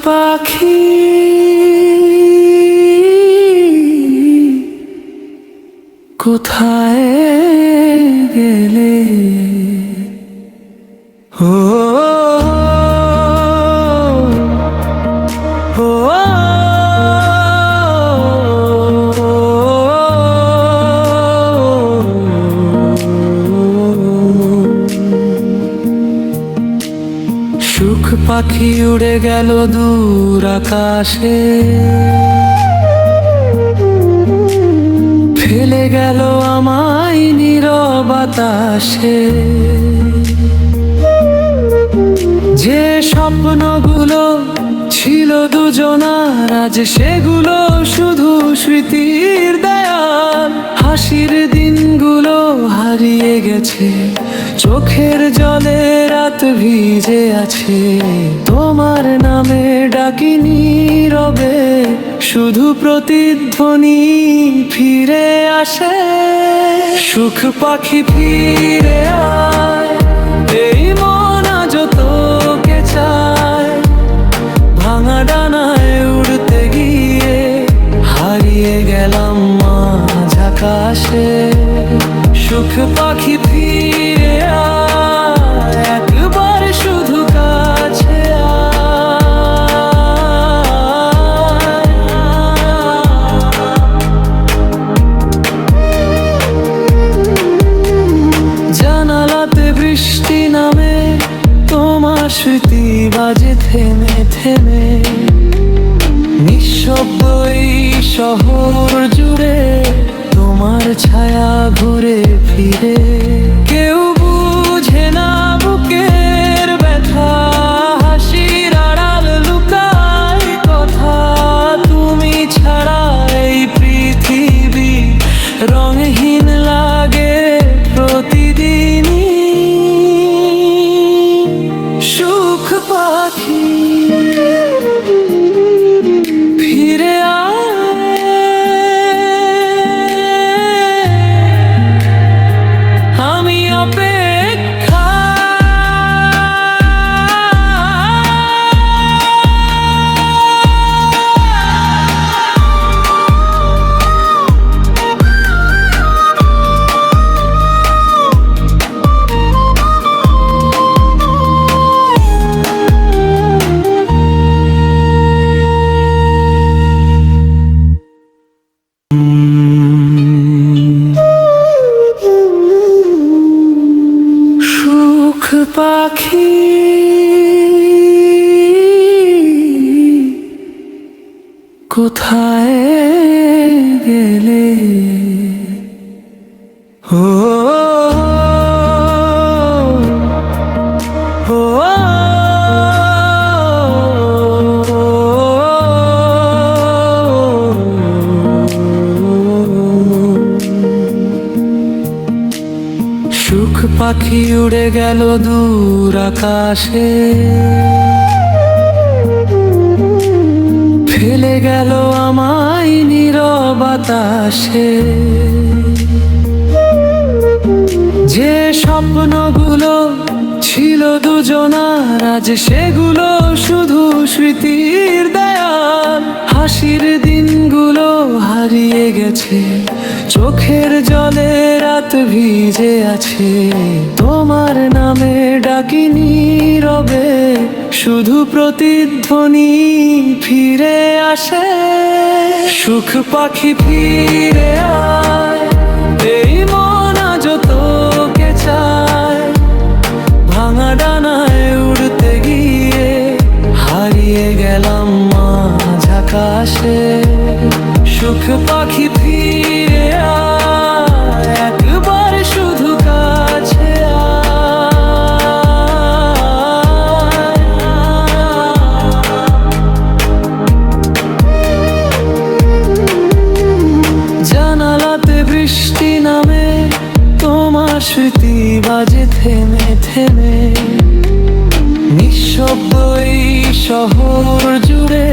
পাখি কোথায় গেলে? ও সুখ পাখি উড়ে গেল দূর আকাশে, ফেলে গেল আমায় নীরব বাতাসে। যে স্বপ্নগুলো ছিল দুজনার, আজ সেগুলো শুধু স্মৃতির দেয়াল। হাসির দিনগুলো হারিয়ে গেছে, চোখের জলে রাত ভিজে আছে। তোমার নামে ডাকি নীরবে, শুধু প্রতিধ্বনি ফিরে আসে। সুখ পাখি ফিরে আয়, এই মন আজ তোকে চায়। ভাঙা ডানায় উড়তে গিয়ে হারিয়ে গেলাম মাঝ আকাশে। সুখ পাখি ফিরে আয়, একবার শুধু কাছে আয়। জানালাতে বৃষ্টি নামে, তোমার স্মৃতি বাজে থেমে থেমে। নিঃশব্দ এই শহর জুড়ে তোমার ছায়া ঘুরে ফিরে। কেউ বুঝে না বুকের ব্যথা, হাসির আড়াল লুকায় কথা। তুমি ছাড়া এই পৃথিবী রঙহীন লাগে প্রতিদিনই। সুখ পাখি ফিরে আয়, আমি অপেক্ষা। সুখ পাখি কোথায় গেলে? ও সুখ পাখি উড়ে গেল দূর আকাশে, ফেলে গেল আমায় নীরব বাতাসে। যে স্বপ্নগুলো ছিল দুজনার, আজ সেগুলো শুধু স্মৃতির দেয়াল। হাসির দিনগুলো হারিয়ে গেছে, চোখের জলে রাত ভিজে আছে। তোমার নামে ডাকি নীরবে, শুধু প্রতিধ্বনি ফিরে আসে। সুখ পাখি ফিরে আয়, এই মন আজ তোকে চায়। ভাঙা ডানায় উড়তে গিয়ে হারিয়ে গেলাম মাঝ আকাশে। সুখ পাখি ফিরে আয়, একবার শুধু কাছে আয়। জানালাতে বৃষ্টি নামে, তোমার স্মৃতি বাজে থেমে থেমে। নিঃশব্দ এই শহর জুড়ে